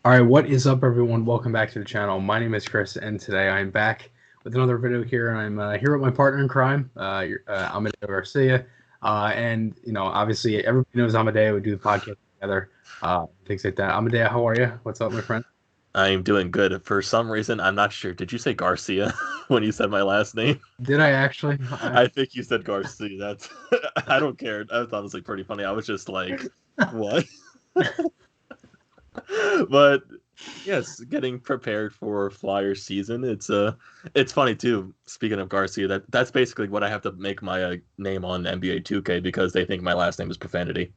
All right, what is up, everyone? Welcome back to the channel. My name is Chris, and today I'm back with another video here, and I'm here with my partner in crime, Amedeo Garcia. And obviously, everybody knows Amedeo. We do the podcast together, things like that. Amedeo, how are you? What's up, my friend? I'm doing good. For some reason, I'm not sure. Did you say Garcia when you said my last name? Did I actually? I think you said Garcia. That's I don't care. I thought it was like pretty funny. I was just like, what? But yes, getting prepared for Flyer season. It's funny too. Speaking of Garcia, that's basically what I have to make my name on NBA 2K because they think my last name is profanity.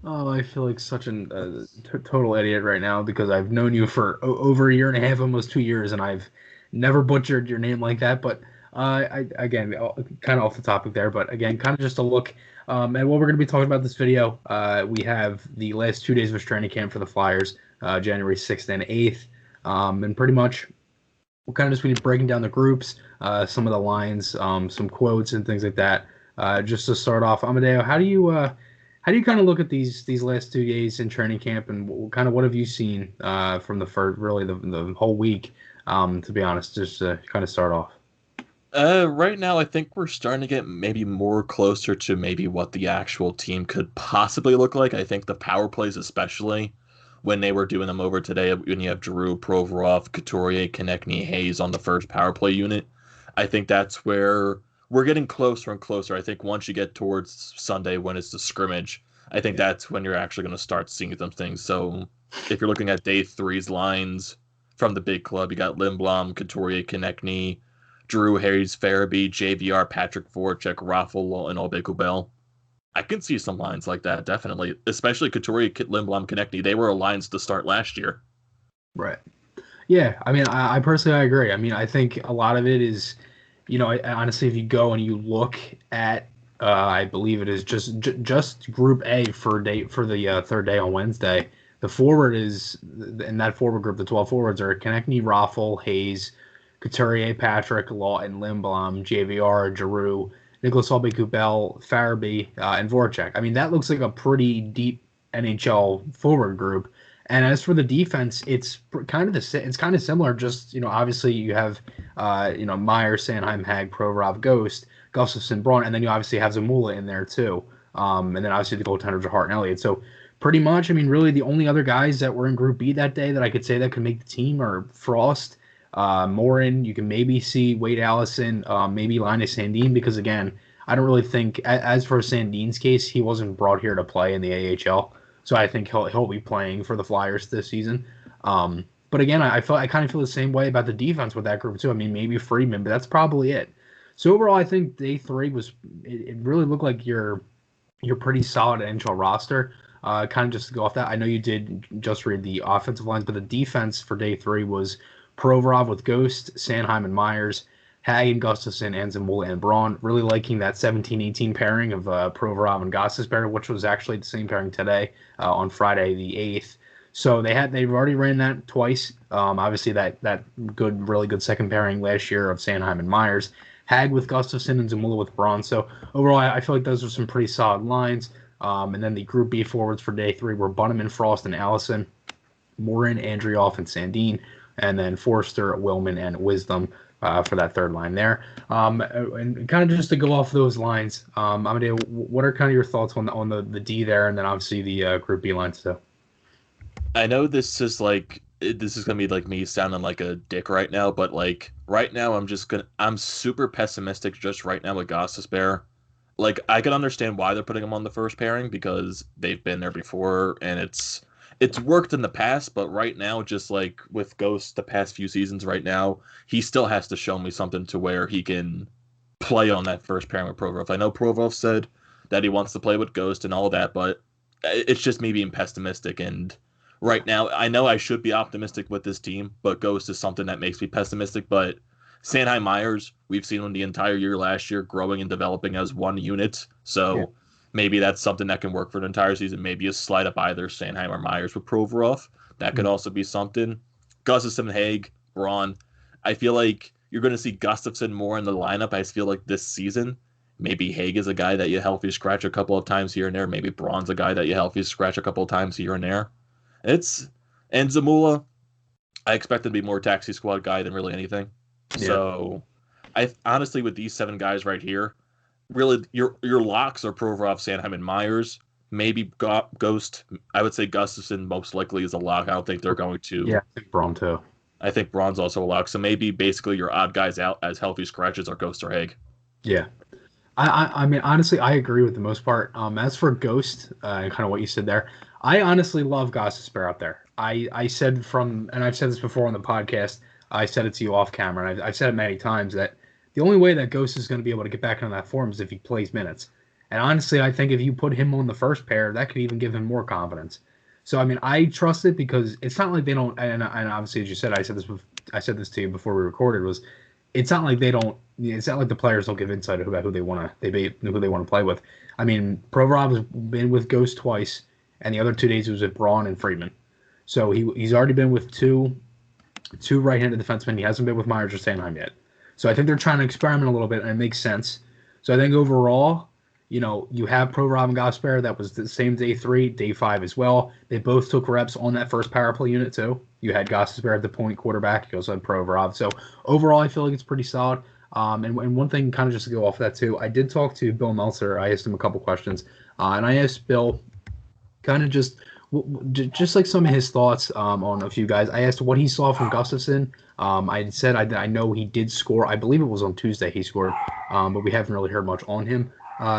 Oh, I feel like such an total idiot right now because I've known you for over a year and a half, almost 2 years, and I've never butchered your name like that. But again, kind of off the topic there, but again, kind of just a look at what we're going to be talking about this video. We have the last 2 days of training camp for the Flyers, January 6th and 8th, and pretty much we'll kind of just be breaking down the groups, some of the lines, some quotes and things like that. Just to start off, Amadeo, how do you kind of look at these last 2 days in training camp, and kind of what have you seen from the first, really the whole week? To be honest, just to kind of start off. Right now, I think we're starting to get maybe more closer to maybe what the actual team could possibly look like. I think the power plays, especially when they were doing them over today, when you have Drew, Provorov, Couturier, Konechny, Hayes on the first power play unit, I think that's where we're getting closer and closer. I think once you get towards Sunday, when it's the scrimmage, I think that's when you're actually going to start seeing some things. So if you're looking at day three's lines from the big club, you got Lindblom, Couturier, Konechny, Drew, Hayes, Farabee, JVR, Patrick Voracek, Raffle, and Aube-Kubel. I can see some lines like that, definitely. Especially Couturier, Lindblom, Konechny. They were lines to start last year. Right. Yeah, I mean, I personally I agree. I mean, I think a lot of it is, honestly, if you go and you look at, I believe it is just Group A for the third day on Wednesday. The forward is in that forward group. The 12 forwards are Konechny, Raffle, Hayes, Couturier, Patrick, Lawton, Lindblom, JVR, Giroux, Nicholas Aube-Kubel, Farabee, and Voracek. I mean, that looks like a pretty deep NHL forward group. And as for the defense, it's kind of it's kind of similar. Just obviously you have Meyer, Sanheim, Hag, Provorov, Ghost, Gustafson, Braun, and then you obviously have Zamula in there too. And then obviously the goaltenders are Hart and Elliott. So pretty much, I mean, really the only other guys that were in Group B that day that I could say that could make the team are Frost, Morin. You can maybe see Wade Allison, maybe Linus Sandin, because again, I don't really think as for Sandin's case, he wasn't brought here to play in the AHL. So I think he'll be playing for the Flyers this season. But again, I kind of feel the same way about the defense with that group too. I mean, maybe Friedman, but that's probably it. So overall, I think day three it really looked like you're pretty solid NHL roster. Kind of just to go off that, I know you did just read the offensive lines, but the defense for day three was Provorov with Ghost, Sanheim and Myers, Hagen, Gustafson, and Zamula and Braun. Really liking that 17-18 pairing of Provorov and Gostisbehere, which was actually the same pairing today on Friday the 8th. So they've already ran that twice. Obviously that really good second pairing last year of Sanheim and Myers. Hag with Gustafson and Zamula with Braun. So overall, I feel like those are some pretty solid lines. And then the Group B forwards for day three were Bunneman, Frost, and Allison, Morin, Andrioff, and Sandin, and then Forster, Willman, and Wisdom for that third line there. And kind of just to go off those lines, Amadeo, what are kind of your thoughts on the D there, and then obviously the Group B lines too? I know this is gonna be like me sounding like a dick right now, but like right now I'm super pessimistic just right now with Gostisbehere. Like I can understand why they're putting him on the first pairing because they've been there before and it's worked in the past, but right now, just like with Ghost the past few seasons right now, he still has to show me something to where he can play on that first pairing with Provorov. I know Provorov said that he wants to play with Ghost and all that, but it's just me being pessimistic. And right now, I know I should be optimistic with this team, but Ghost is something that makes me pessimistic. But Sanheim Myers, we've seen him the entire year last year growing and developing as one unit. Yeah. So maybe that's something that can work for an entire season. Maybe a slide up either Sanheim or Myers with Provorov. That could Mm. also be something. Gustafson, Haig, Braun. I feel like you're going to see Gustafson more in the lineup. I feel like this season. Maybe Haig is a guy that you healthy scratch a couple of times here and there. Maybe Braun's a guy that you healthy scratch a couple of times here and there. It's and Zamula. I expect him to be more taxi squad guy than really anything. Yeah. So, I honestly with these 7 guys right here, really your locks are Provorov, Sanheim, and Myers. Maybe Ghost. I would say Gustafson most likely is a lock. I don't think they're going Yeah, to. I think Braun too. I think Braun's also a lock. So maybe basically your odd guys out as healthy scratches are Ghost or Haig. Yeah. I mean, honestly, I agree with the most part. As for Ghost, and kind of what you said there, I honestly love Gossespierre out there. I said from, and I've said this before on the podcast, I said it to you off camera, and I've said it many times that the only way that Ghost is going to be able to get back into that form is if he plays minutes. And honestly, I think if you put him on the first pair, that could even give him more confidence. So I mean, I trust it because it's not like they don't. And obviously, as you said, I said this to you before we recorded. Was it's not like they don't. It's not like the players don't give insight about who they want to who they want to play with. I mean, Provorov has been with Ghost twice, and the other 2 days he was with Braun and Friedman. So he's already been with two right-handed defensemen. He hasn't been with Myers or Sanheim yet. So I think they're trying to experiment a little bit, and it makes sense. So I think overall, you have Provorov and Gosper. That was the same day 3, day 5 as well. They both took reps on that first power play unit too. You had Gosper at the point quarterback. You also had Provorov. So overall, I feel like it's pretty solid. And one thing, kind of just to go off that too, I did talk to Bill Meltzer. I asked him a couple questions, and I asked Bill kind of just like some of his thoughts on a few guys. I asked what he saw from Gustafson. I said I know he did score. I believe it was on Tuesday he scored, but we haven't really heard much on him.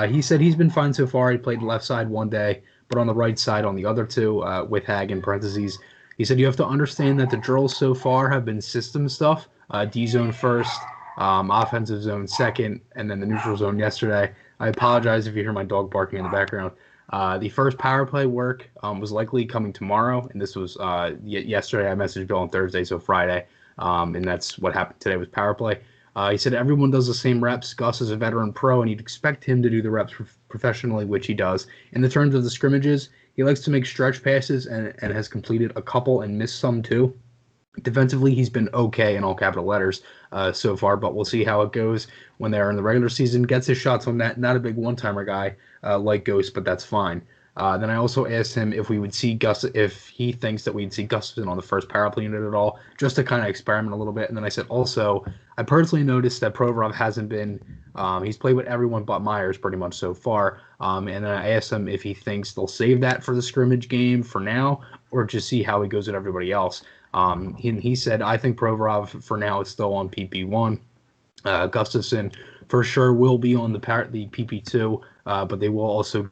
He said he's been fine so far. He played left side one day, but on the right side on the other two with Hag in parentheses. He said you have to understand that the drills so far have been system stuff. D zone first, offensive zone second, and then the neutral zone yesterday. I apologize if you hear my dog barking in the background. The first power play work was likely coming tomorrow, and this was yesterday. I messaged Bill on Thursday, so Friday, and that's what happened today with power play. He said everyone does the same reps. Gus is a veteran pro, and you'd expect him to do the reps professionally, which he does. In the terms of the scrimmages, he likes to make stretch passes and has completed a couple and missed some too. Defensively, he's been okay in all capital letters so far, but we'll see how it goes when they're in the regular season. Gets his shots on that. Not a big one-timer guy like Ghost, but that's fine. Then I also asked him if we would see if he thinks that we'd see Gustafson on the first power play unit at all, just to kind of experiment a little bit. And then I said also, I personally noticed that Provorov hasn't been. He's played with everyone but Myers pretty much so far. And then I asked him if he thinks they'll save that for the scrimmage game for now, or just see how he goes with everybody else. He said, I think Provorov for now is still on PP1. Gustafson for sure will be on the PP2, but they will also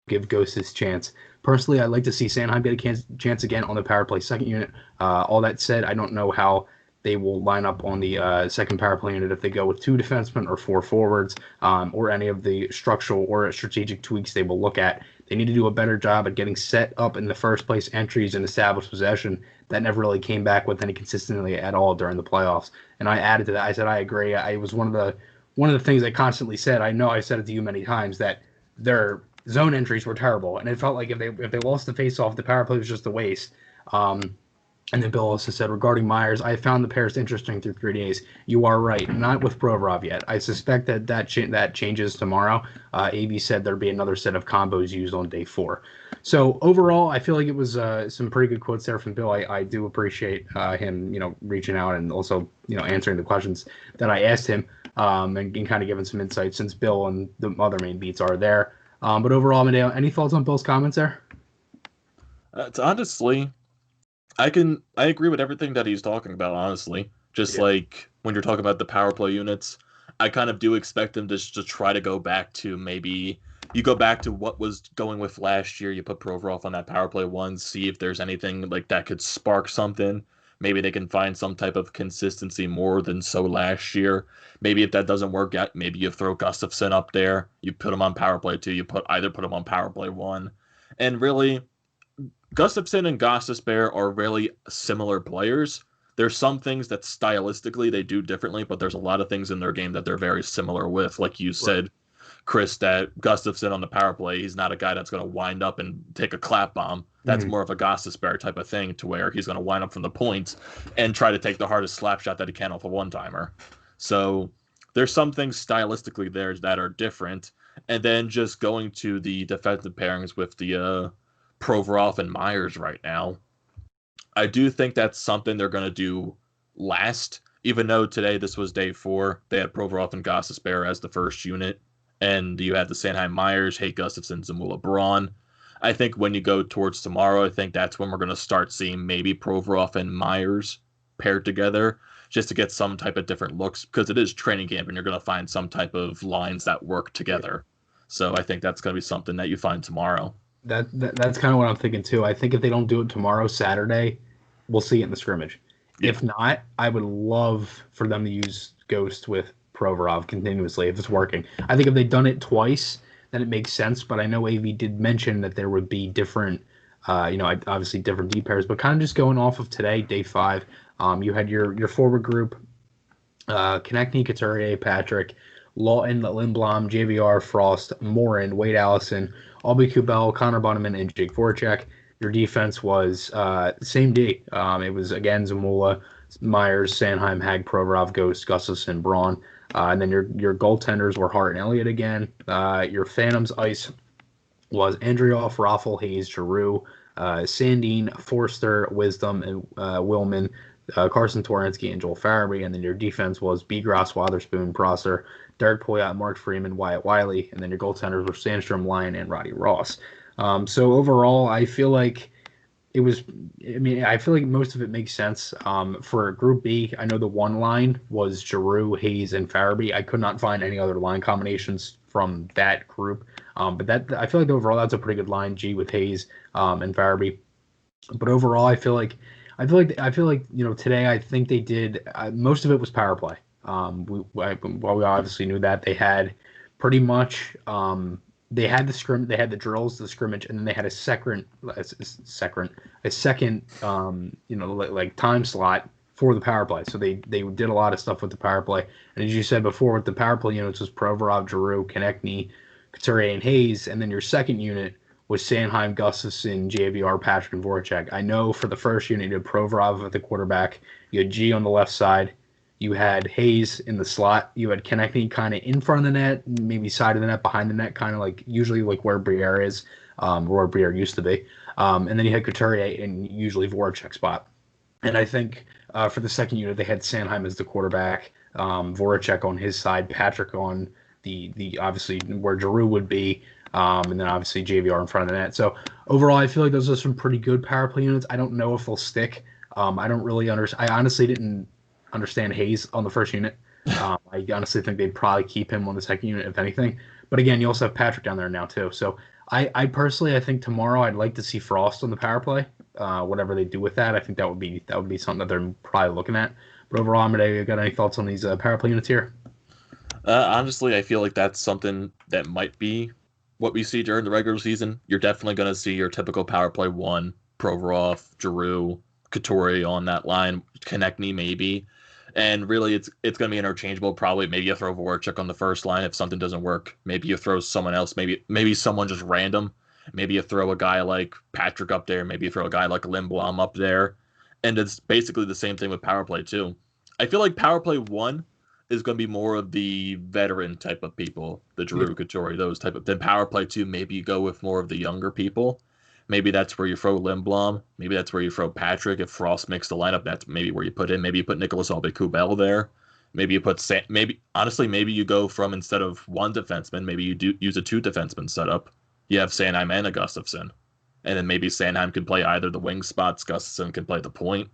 give Ghost his chance. Personally, I'd like to see Sanheim get a chance again on the power play second unit. All that said, I don't know how they will line up on the second power play unit if they go with 2 defensemen or 4 forwards, or any of the structural or strategic tweaks they will look at. They need to do a better job at getting set up in the first place entries and established possession. That never really came back with any consistency at all during the playoffs. And I added to that. I said I agree. I was one of the things I constantly said. I know I said it to you many times that their zone entries were terrible, and it felt like if they lost the faceoff, the power play was just a waste. And then Bill also said regarding Myers, I found the pairs interesting through 3 days. You are right, not with Provorov yet. I suspect that changes tomorrow. AB said there'd be another set of combos used on day 4. So overall, I feel like it was some pretty good quotes there from Bill. I do appreciate him, reaching out and also, answering the questions that I asked him, and kind of giving some insight since Bill and the other main beats are there. But overall, Amedeo, any thoughts on Bill's comments there? It's honestly, I agree with everything that he's talking about, honestly. Just Yeah. like when you're talking about the power play units, I kind of do expect him to try to go back to maybe you go back to what was going with last year. You put Provorov on that power play one, see if there's anything like that could spark something. Maybe they can find some type of consistency more than so last year. Maybe if that doesn't work out, maybe you throw Gustafson up there. You put him on power play two. You either put him on power play one, and really Gustafson and Gostisbehere are really similar players. There's some things that stylistically they do differently, but there's a lot of things in their game that they're very similar with. Like you said, Chris, that Gustafson on the power play, he's not a guy that's going to wind up and take a clap bomb. That's more of a Gostisbehere type of thing to where he's going to wind up from the point and try to take the hardest slap shot that he can off a one-timer. So there's some things stylistically there that are different. And then just going to the defensive pairings with the Provorov and Myers right now. I do think that's something they're going to do last, even though today this was day 4. They had Provorov and Gostisbehere as the first unit, and you had the Sanheim Myers, Hate Gustafson, Zamula Braun. I think when you go towards tomorrow, I think that's when we're going to start seeing maybe Provorov and Myers paired together just to get some type of different looks because it is training camp and you're going to find some type of lines that work together. So I think that's going to be something that you find tomorrow. That's kind of what I'm thinking too. I think if they don't do it tomorrow, Saturday, we'll see it in the scrimmage. Yeah. If not, I would love for them to use Ghost with Provorov continuously if it's working. I think if they'd done it twice, then it makes sense. But I know AV did mention that there would be different, obviously different D pairs. But kind of just going off of today, day 5, you had your forward group, Konechny, Couturier, Patrick, Lawton, Lindblom, JVR, Frost, Morin, Wade Allison, Albie Kubel, Connor Bunneman, and Jake Voracek. Your defense was same D. It was, again, Zamula, Myers, Sanheim, Hag, Provorov, Ghost, Gustafson, Braun. And then your goaltenders were Hart and Elliott again. Your Phantoms ice was Andrioff, Raffle, Hayes, Giroux, Sandine, Forster, Wisdom, and Willman, Carson Torensky, and Joel Farabee. And then your defense was Begrass, Wotherspoon, Prosser, Derek Poyat, Mark Freeman, Wyatt Wiley. And then your goaltenders were Sandstrom, Lyon, and Roddy Ross. So overall, I feel like it was. I mean, I feel like most of it makes sense. For Group B, I know the one line was Giroux, Hayes, and Farabee. I could not find any other line combinations from that group. But that I feel like overall that's a pretty good line. G with Hayes and Farabee. But overall, I feel like today I think they did most of it was power play. While we obviously knew that they had pretty much. They had the drills, the scrimmage, and then they had a second, like time slot for the power play. So they did a lot of stuff with the power play. And as you said before, with the power play units was Provorov, Giroux, Konechny, Couturier, and Hayes. And then your second unit was Sanheim, Gustafson, JVR, Patrick, and Voracek. I know for the first unit, you had Provorov at the quarterback. You had G on the left side. You had Hayes in the slot. You had Konechny kind of in front of the net, maybe side of the net, behind the net, kind of like usually like where Briere is, where Briere used to be. And then you had Couturier in usually Voracek spot. And I think for the second unit, they had Sanheim as the quarterback, Voracek on his side, Patrick on the obviously where Giroux would be, and then obviously JVR in front of the net. So overall, I feel like those are some pretty good power play units. I don't know if they'll stick. I don't really understand. I honestly didn't understand Hayes on the first unit. I honestly think they'd probably keep him on the second unit, if anything. But again, you also have Patrick down there now, too. So I personally, I think tomorrow I'd like to see Frost on the power play. Whatever they do with that, I think that would be something that they're probably looking at. But overall, Amedeo, you got any thoughts on these power play units here? Honestly, I feel like that's something that might be what we see during the regular season. You're definitely going to see your typical power play one, Provorov, Giroux, Couturier on that line, Konechny maybe. And really, it's going to be interchangeable. Probably, maybe you throw Voracek on the first line if something doesn't work. Maybe you throw someone else. Maybe someone just random. Maybe you throw a guy like Patrick up there. Maybe you throw a guy like Lindblom up there. And it's basically the same thing with power play too. I feel like power play one is going to be more of the veteran type of people, the Giroux, Couturier, those type of. Then power play two, maybe you go with more of the younger people. Maybe that's where you throw Lindblom. Maybe that's where you throw Patrick. If Frost makes the lineup, that's maybe where you put him. Maybe you put Nicholas Albé-Kubel there. Maybe you put maybe you go from instead of one defenseman, maybe you do use a two defenseman setup. You have Sanheim and a Gustafson, and then maybe Sanheim can play either the wing spots. Gustafson can play the point.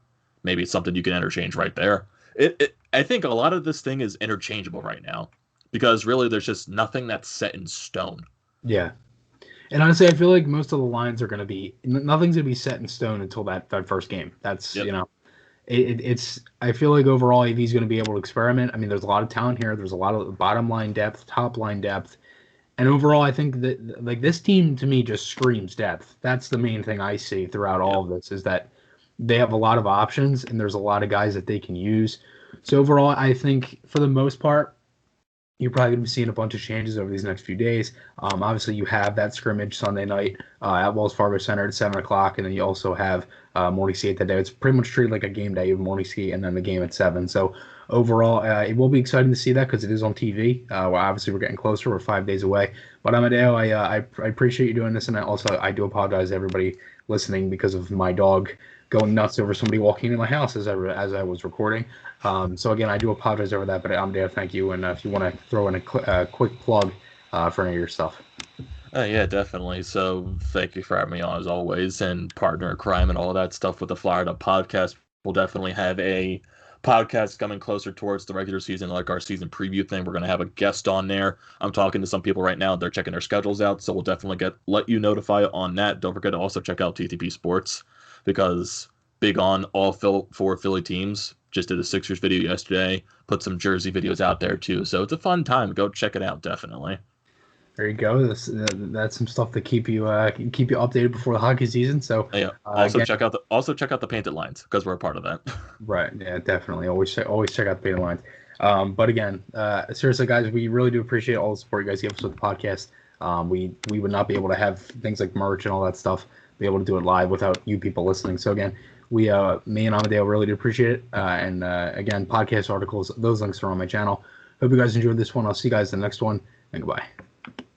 Maybe it's something you can interchange right there. I think a lot of this thing is interchangeable right now because really there's just nothing that's set in stone. Yeah. And honestly, I feel like most of the lines are going to be nothing's going to be set in stone until that first game. That's it's. I feel like overall, AV's going to be able to experiment. I mean, there's a lot of talent here. There's a lot of bottom line depth, top line depth, and overall, I think that like this team to me just screams depth. That's the main thing I see throughout all of this is that they have a lot of options and there's a lot of guys that they can use. So overall, I think for the most part, you're probably going to be seeing a bunch of changes over these next few days. Obviously, you have that scrimmage Sunday night at Wells Fargo Center at 7 o'clock, and then you also have morning skate that day. It's pretty much treated like a game day, morning skate, and then the game at 7. So overall, it will be exciting to see that because it is on TV. Well, obviously we're getting closer. We're 5 days away. But Amedeo, I appreciate you doing this, and I do apologize to everybody listening because of my dog going nuts over somebody walking into my house as I was recording. So again, I do apologize over that. But Amedeo, thank you. And if you want to throw in a quick plug for any of your stuff. Yeah, definitely. So thank you for having me on as always, and partner in crime and all that stuff with the Flyer Up podcast. We'll definitely have a podcast coming closer towards the regular season, like our season preview thing. We're gonna have a guest on there. I'm talking to some people right now; they're checking their schedules out, so we'll definitely let you notify on that. Don't forget to also check out TTP Sports because big on all four Philly teams. Just did a Sixers video yesterday. Put some jersey videos out there too, so it's a fun time. Go check it out, definitely. There you go. That's some stuff to keep you updated before the hockey season. So Yeah. Also again, check out the painted lines because we're a part of that. right? Yeah, definitely. Always check out the beta lines. But again, seriously, guys, we really do appreciate all the support you guys give us with the podcast. We would not be able to have things like merch and all that stuff, be able to do it live without you people listening. So again, me and Amadeo really do appreciate it. And again, podcast articles, those links are on my channel. Hope you guys enjoyed this one. I'll see you guys in the next one, and goodbye.